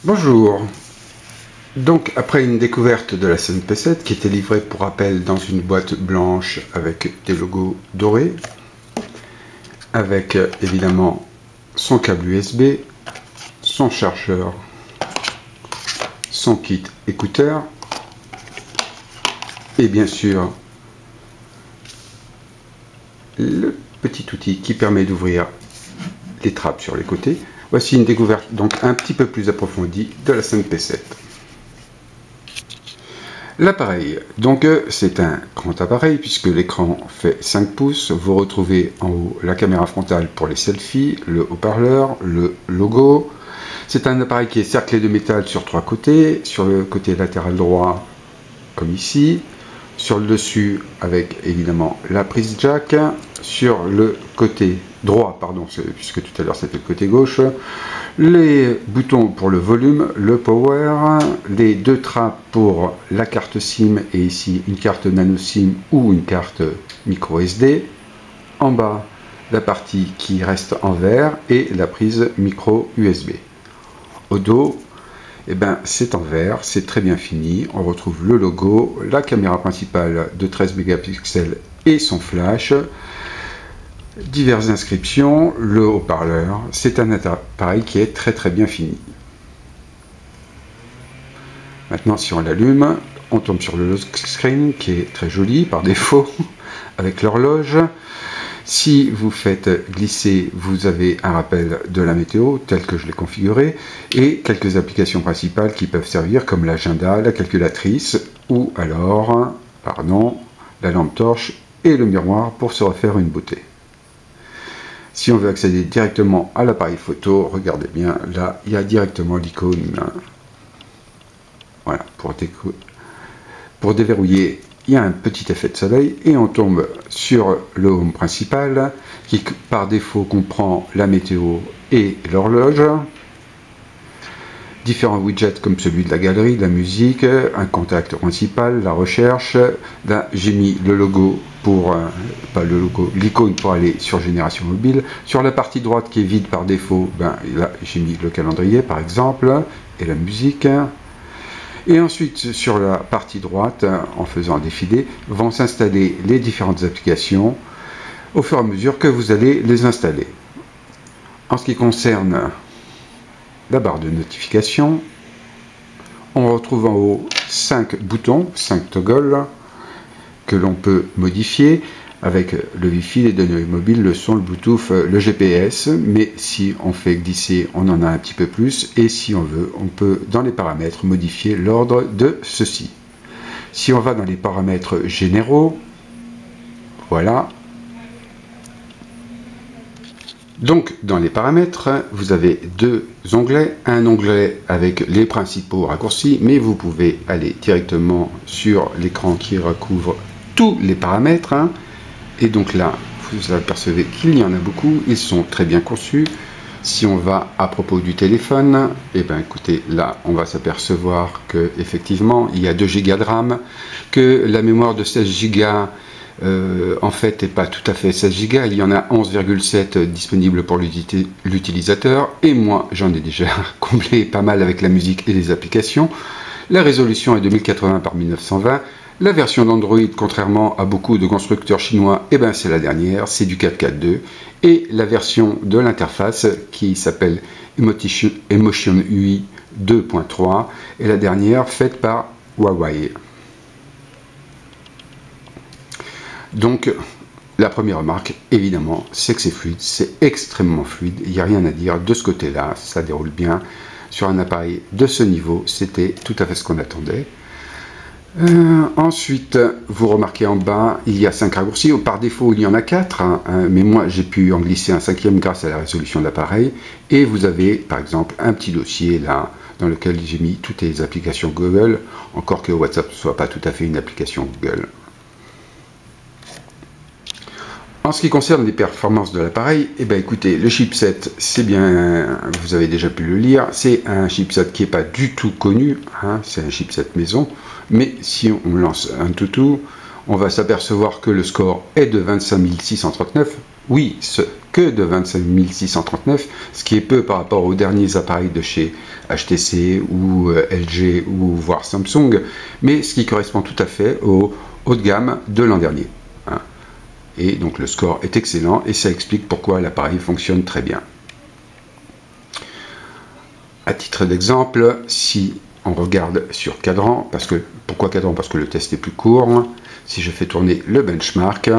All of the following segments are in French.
Bonjour. Donc après une découverte de la CNP7 qui était livrée pour rappel dans une boîte blanche avec des logos dorés, avec évidemment son câble USB, son chargeur, son kit écouteur et bien sûr le petit outil qui permet d'ouvrir les trappes sur les côtés. Voici une découverte donc un petit peu plus approfondie de la CNP7. L'appareil, donc c'est un grand appareil puisque l'écran fait 5 pouces. Vous retrouvez en haut la caméra frontale pour les selfies, le haut-parleur, le logo. C'est un appareil qui est cerclé de métal sur 3 côtés, sur le côté latéral droit comme ici, sur le dessus avec évidemment la prise jack, sur le côté droit, pardon, puisque tout à l'heure c'était le côté gauche, les boutons pour le volume, le power, les deux trappes pour la carte SIM et ici une carte nano SIM ou une carte micro SD, en bas la partie qui reste en verre et la prise micro USB. Au dos, c'est en verre, c'est très bien fini. On retrouve le logo, la caméra principale de 13 mégapixels et son flash, diverses inscriptions, le haut-parleur. C'est un appareil qui est très bien fini. Maintenant, si on l'allume, on tombe sur le lock screen qui est très joli par défaut avec l'horloge. Si vous faites glisser, vous avez un rappel de la météo tel que je l'ai configuré et quelques applications principales qui peuvent servir comme l'agenda, la calculatrice ou alors, la lampe torche et le miroir pour se refaire une beauté. Si on veut accéder directement à l'appareil photo, regardez bien, là il y a directement l'icône. Voilà, pour déverrouiller, il y a un petit effet de soleil et on tombe sur le home principal qui par défaut comprend la météo et l'horloge, différents widgets comme celui de la galerie, de la musique, un contact principal, la recherche. Là j'ai mis le logo pour, l'icône pour aller sur Génération Mobile. Sur la partie droite qui est vide par défaut, là j'ai mis le calendrier par exemple et la musique. Et ensuite, sur la partie droite, en faisant défiler, vont s'installer les différentes applications au fur et à mesure que vous allez les installer. En ce qui concerne la barre de notification, on retrouve en haut 5 boutons, 5 toggles que l'on peut modifier avec le Wi-Fi, les données mobiles, le son, le Bluetooth, le GPS, mais si on fait glisser, on en a un petit peu plus, et si on veut, on peut dans les paramètres modifier l'ordre de ceci. Si on va dans les paramètres généraux, voilà. Donc dans les paramètres, vous avez deux onglets, un onglet avec les principaux raccourcis, mais vous pouvez aller directement sur l'écran qui recouvre tous les paramètres, Et donc là, vous apercevez qu'il y en a beaucoup, ils sont très bien conçus. Si on va à propos du téléphone, écoutez, là, on va s'apercevoir que effectivement, il y a 2 Go de RAM, que la mémoire de 16 Go, en fait, n'est pas tout à fait 16 Go. Il y en a 11,7 disponibles pour l'utilisateur, et moi, j'en ai déjà comblé pas mal avec la musique et les applications. La résolution est de 1080 par 1920. La version d'Android, contrairement à beaucoup de constructeurs chinois, c'est la dernière, c'est du 4.4.2. Et la version de l'interface, qui s'appelle Emotion UI 2.3, est la dernière faite par Huawei. Donc, la première remarque, évidemment, c'est que c'est fluide, c'est extrêmement fluide, il n'y a rien à dire de ce côté-là, ça déroule bien. Sur un appareil de ce niveau, c'était tout à fait ce qu'on attendait. Ensuite, vous remarquez en bas, il y a 5 raccourcis. Par défaut, il y en a 4, mais moi, j'ai pu en glisser un 5e grâce à la résolution de l'appareil. Et vous avez, par exemple, un petit dossier là, dans lequel j'ai mis toutes les applications Google, encore que WhatsApp ne soit pas tout à fait une application Google. En ce qui concerne les performances de l'appareil, écoutez, le chipset, c'est bien, vous avez déjà pu le lire, c'est un chipset qui n'est pas du tout connu, c'est un chipset maison, mais si on lance un toutou, on va s'apercevoir que le score est de 25 639. Oui, ce que de 25 639, ce qui est peu par rapport aux derniers appareils de chez HTC ou LG ou voire Samsung, mais ce qui correspond tout à fait au haut de gamme de l'an dernier. Hein. Et donc le score est excellent et ça explique pourquoi l'appareil fonctionne très bien. À titre d'exemple, si on regarde sur cadran, pourquoi cadran? Parce que le test est plus court. Si je fais tourner le benchmark,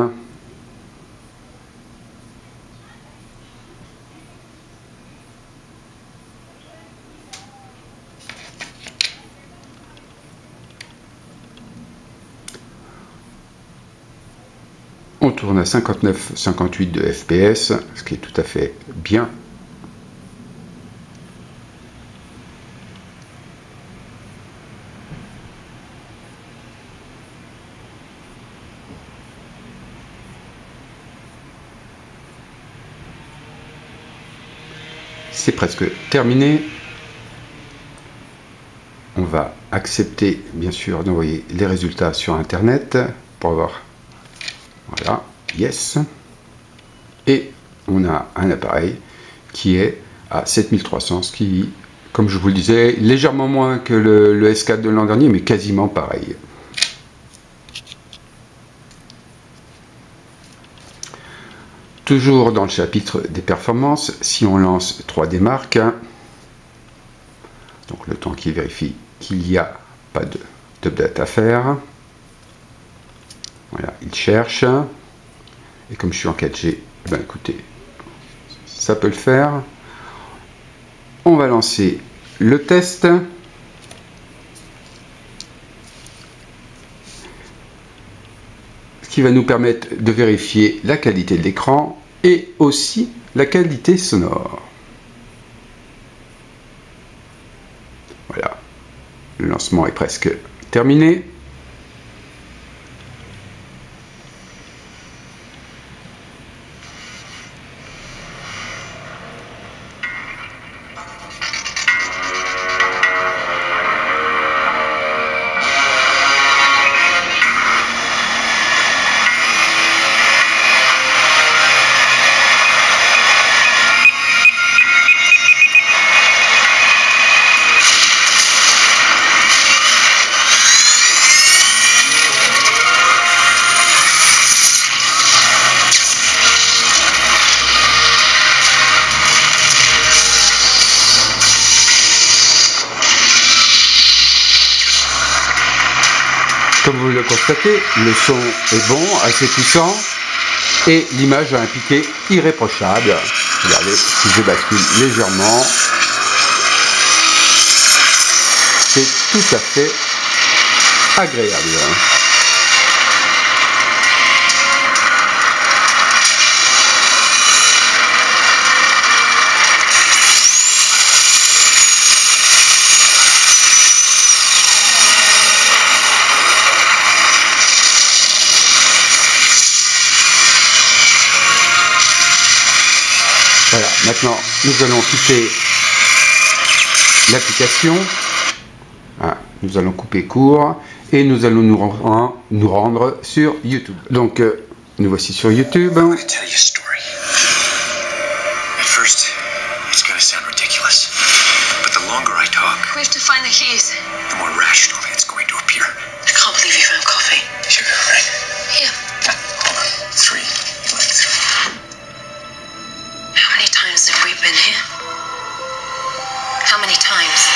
on tourne à 59-58 de FPS, ce qui est tout à fait bien. C'est presque terminé. On va accepter, bien sûr, d'envoyer les résultats sur Internet pour avoir... Voilà, yes. Et on a un appareil qui est à 7300, ce qui, comme je vous le disais, légèrement moins que le S4 de l'an dernier, mais quasiment pareil. Toujours dans le chapitre des performances, si on lance 3D Mark, donc le temps qui vérifie qu'il n'y a pas d'update à faire, voilà, il cherche, et comme je suis en 4G, ben écoutez, ça peut le faire. On va lancer le test. Qui va nous permettre de vérifier la qualité de l'écran et aussi la qualité sonore. Voilà, le lancement est presque terminé. Comme vous le constatez, le son est bon, assez puissant, et l'image a un piqué irréprochable. Regardez, si je bascule légèrement, c'est tout à fait agréable. Voilà, maintenant nous allons quitter l'application, nous allons couper court et nous allons nous rendre sur YouTube. Donc nous voici sur YouTube. How many times?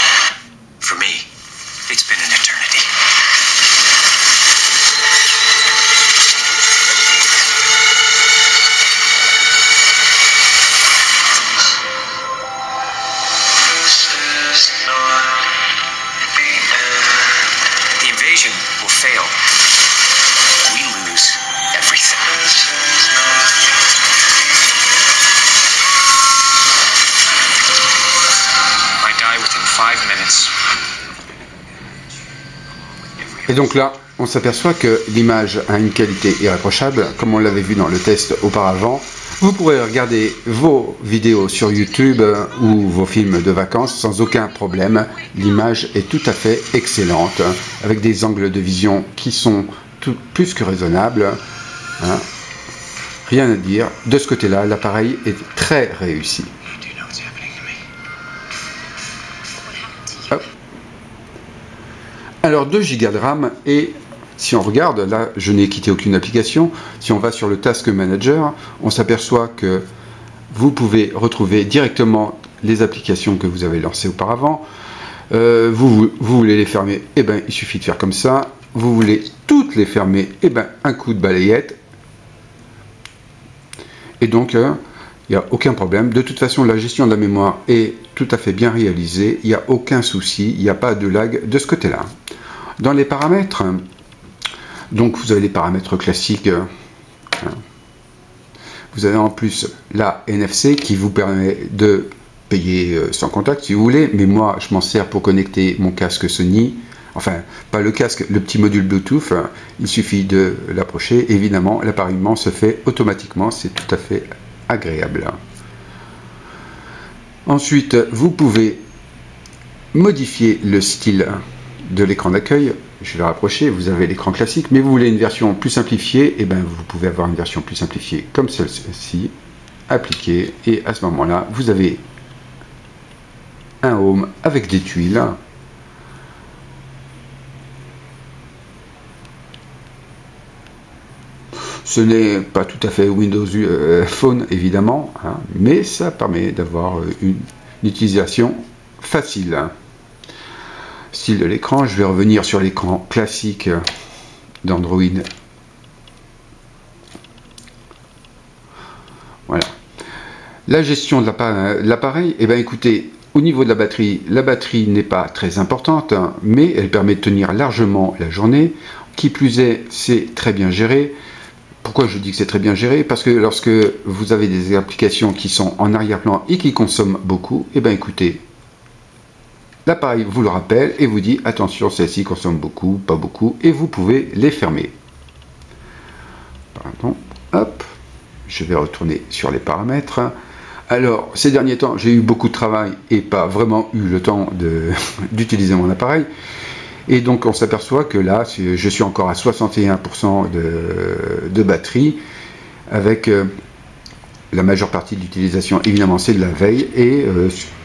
For me, it's been an eternity. The invasion will fail. We lose everything. Et donc là, on s'aperçoit que l'image a une qualité irréprochable, comme on l'avait vu dans le test auparavant. Vous pourrez regarder vos vidéos sur YouTube ou vos films de vacances sans aucun problème. L'image est tout à fait excellente, avec des angles de vision qui sont plus que raisonnables. rien à dire. De ce côté-là, l'appareil est très réussi. Hop. Alors 2 Go de RAM, et si on regarde, là je n'ai quitté aucune application, si on va sur le Task Manager, on s'aperçoit que vous pouvez retrouver directement les applications que vous avez lancées auparavant. Vous voulez les fermer, et ben il suffit de faire comme ça. Vous voulez toutes les fermer, et ben un coup de balayette. Et donc il n'y a aucun problème. De toute façon, la gestion de la mémoire est tout à fait bien réalisée. Il n'y a aucun souci, il n'y a pas de lag de ce côté-là. Dans les paramètres, donc vous avez les paramètres classiques. Vous avez en plus la NFC qui vous permet de payer sans contact si vous voulez, mais moi je m'en sers pour connecter mon casque Sony, enfin pas le casque, le petit module Bluetooth, il suffit de l'approcher, évidemment l'appareillement se fait automatiquement, c'est tout à fait agréable. Ensuite vous pouvez modifier le style de l'écran d'accueil. Je vais le rapprocher, vous avez l'écran classique, mais vous voulez une version plus simplifiée, et bien vous pouvez avoir une version plus simplifiée comme celle-ci, appliquer, et à ce moment-là, vous avez un home avec des tuiles. Ce n'est pas tout à fait Windows Phone, évidemment, hein, mais ça permet d'avoir une utilisation facile. Style de l'écran, je vais revenir sur l'écran classique d'Android. Voilà. La gestion de l'appareil, eh bien écoutez, au niveau de la batterie n'est pas très importante, hein, mais elle permet de tenir largement la journée. Qui plus est, c'est très bien géré. Pourquoi je dis que c'est très bien géré? Parce que lorsque vous avez des applications qui sont en arrière-plan et qui consomment beaucoup, eh bien écoutez, l'appareil vous le rappelle et vous dit attention, celle-ci consomme beaucoup, pas beaucoup, et vous pouvez les fermer. Pardon, hop, je vais retourner sur les paramètres. Alors, ces derniers temps, j'ai eu beaucoup de travail et pas vraiment eu le temps d'utiliser mon appareil. Et donc, on s'aperçoit que là, je suis encore à 61% de batterie, avec la majeure partie de l'utilisation, évidemment, c'est de la veille, et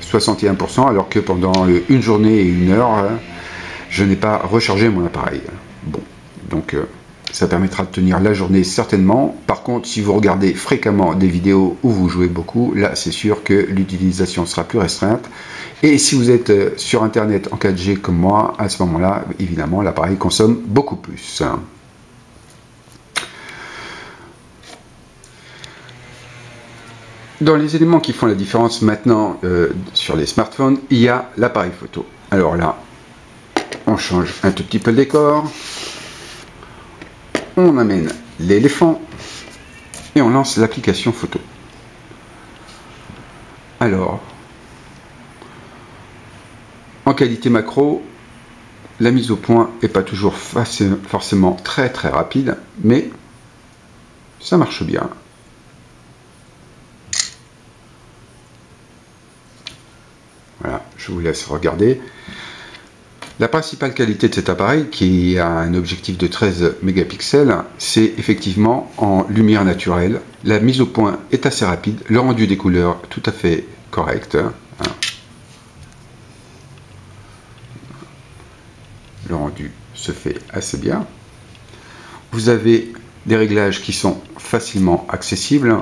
61%, alors que pendant une journée et une heure, je n'ai pas rechargé mon appareil. Bon, donc ça permettra de tenir la journée certainement. Par contre, si vous regardez fréquemment des vidéos où vous jouez beaucoup, là c'est sûr que l'utilisation sera plus restreinte. Et si vous êtes sur internet en 4G comme moi, à ce moment-là, évidemment, l'appareil consomme beaucoup plus. Dans les éléments qui font la différence maintenant sur les smartphones, il y a l'appareil photo. Alors là, on change un tout petit peu le décor. On amène l'éléphant et on lance l'application photo. Alors, en qualité macro, la mise au point n'est pas toujours forcément très rapide, mais ça marche bien. Voilà, je vous laisse regarder. La principale qualité de cet appareil, qui a un objectif de 13 mégapixels, c'est effectivement en lumière naturelle. La mise au point est assez rapide, le rendu des couleurs tout à fait correct. Le rendu se fait assez bien. Vous avez des réglages qui sont facilement accessibles.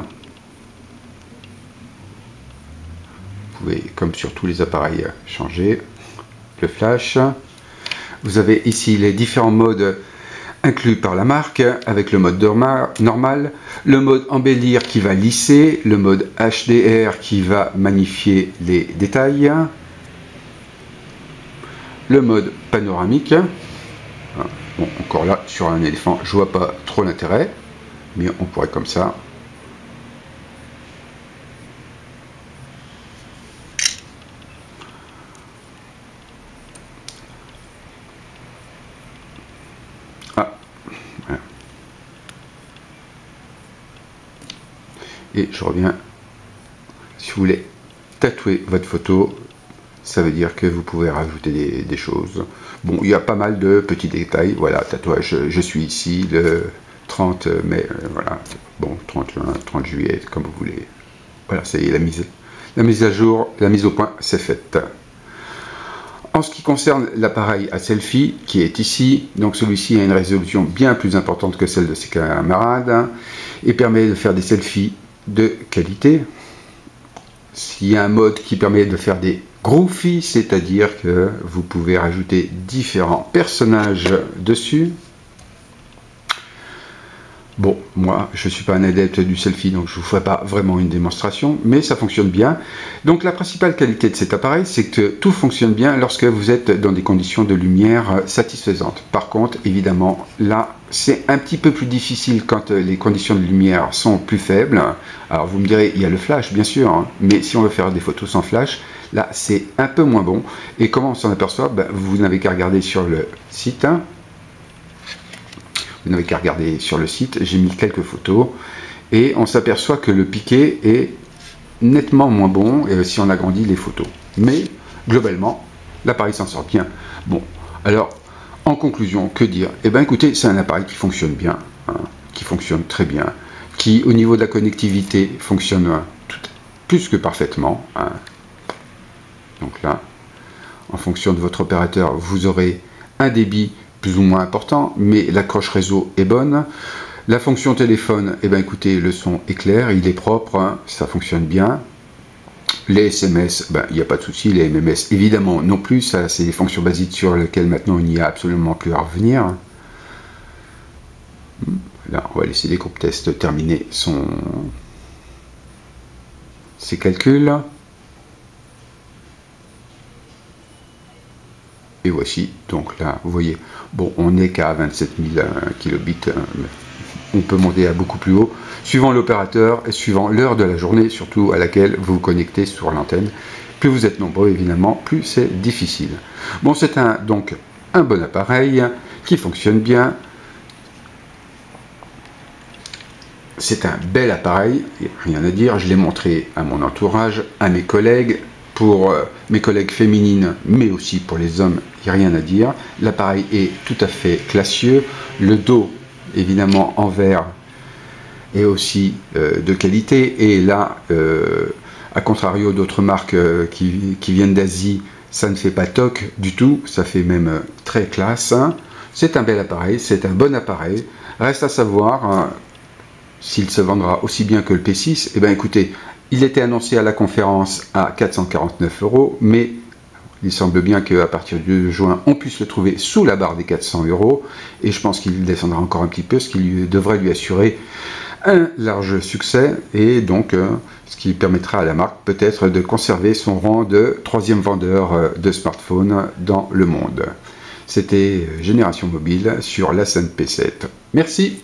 Vous pouvez, comme sur tous les appareils, changer le flash. Vous avez ici les différents modes inclus par la marque, avec le mode normal, le mode embellir qui va lisser, le mode HDR qui va magnifier les détails, le mode panoramique. Bon, encore là, sur un éléphant, je vois pas trop l'intérêt, mais on pourrait comme ça. Et je reviens, si vous voulez tatouer votre photo, ça veut dire que vous pouvez rajouter des choses. Bon, il y a pas mal de petits détails. Voilà, tatouage, je suis ici, 30 mai, voilà, bon, 30 juin, 30 juillet, comme vous voulez. Voilà, ça y est, la mise à jour, la mise au point, c'est faite. En ce qui concerne l'appareil à selfie qui est ici, donc celui-ci a une résolution bien plus importante que celle de ses camarades et permet de faire des selfies de qualité. S'il y a un mode qui permet de faire des groofies, c'est-à-dire que vous pouvez rajouter différents personnages dessus. Bon, moi, je ne suis pas un adepte du selfie, donc je ne vous ferai pas vraiment une démonstration, mais ça fonctionne bien. Donc la principale qualité de cet appareil, c'est que tout fonctionne bien lorsque vous êtes dans des conditions de lumière satisfaisantes. Par contre, évidemment, là, c'est un petit peu plus difficile quand les conditions de lumière sont plus faibles. Alors vous me direz, il y a le flash, bien sûr, hein, mais si on veut faire des photos sans flash, là, c'est un peu moins bon. Et comment on s'en aperçoit? Vous n'avez qu'à regarder sur le site. Vous n'avez qu'à regarder sur le site, j'ai mis quelques photos et on s'aperçoit que le piqué est nettement moins bon si on agrandit les photos. Mais globalement, l'appareil s'en sort bien. Bon, alors en conclusion, que dire? Eh bien écoutez, c'est un appareil qui fonctionne bien, hein, qui fonctionne très bien, qui au niveau de la connectivité fonctionne plus que parfaitement. Hein. Donc là, en fonction de votre opérateur, vous aurez un débit plus ou moins important, mais l'accroche réseau est bonne. La fonction téléphone, eh bien écoutez, le son est clair, il est propre, hein, ça fonctionne bien. Les SMS, il n'y a pas de souci, les MMS évidemment non plus, ça c'est des fonctions basiques sur lesquelles maintenant il n'y a absolument plus à revenir. Là, on va laisser les groupes tests terminer ses calculs. Et voici, donc là, vous voyez, bon, on n'est qu'à 27 000 kilobits, on peut monter à beaucoup plus haut, suivant l'opérateur et suivant l'heure de la journée, surtout à laquelle vous vous connectez sur l'antenne. Plus vous êtes nombreux, évidemment, plus c'est difficile. Bon, c'est donc un bon appareil qui fonctionne bien. C'est un bel appareil, rien à dire, je l'ai montré à mon entourage, à mes collègues. Pour mes collègues féminines, mais aussi pour les hommes, il n'y a rien à dire. L'appareil est tout à fait classieux. Le dos, évidemment, en verre, est aussi de qualité. Et là, à contrario d'autres marques qui viennent d'Asie, ça ne fait pas toc du tout. Ça fait même très classe. C'est un bel appareil, c'est un bon appareil. Reste à savoir s'il se vendra aussi bien que le P6. Eh bien, écoutez, il était annoncé à la conférence à 449 €, mais il semble bien qu'à partir du 2 juin, on puisse le trouver sous la barre des 400 €, et je pense qu'il descendra encore un petit peu, ce qui devrait lui assurer un large succès, et donc ce qui permettra à la marque peut-être de conserver son rang de 3e vendeur de smartphones dans le monde. C'était Génération Mobile sur la scène P7. Merci.